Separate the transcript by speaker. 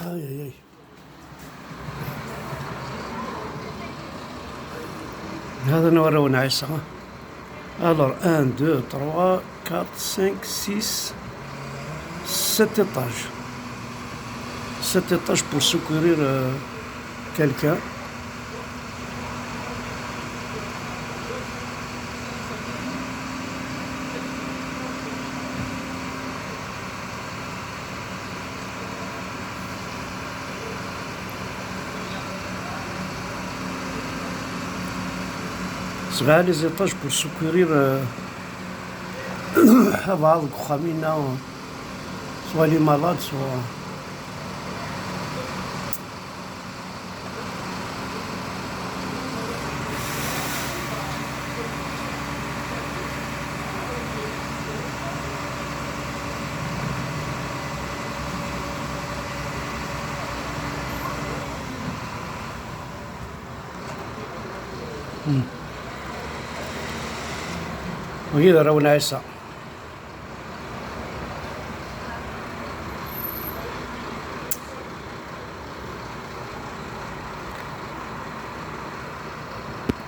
Speaker 1: Aïe, aïe, aïe. هذا نورو نعيسها. Alors, 1, 2, 3, 4, 5, 6, 7 étages. 7 étages pour secourir quelqu'un. C'est les étages pour secourir بعض الكخامينا soit les malades soit وهذا راهو نعسة.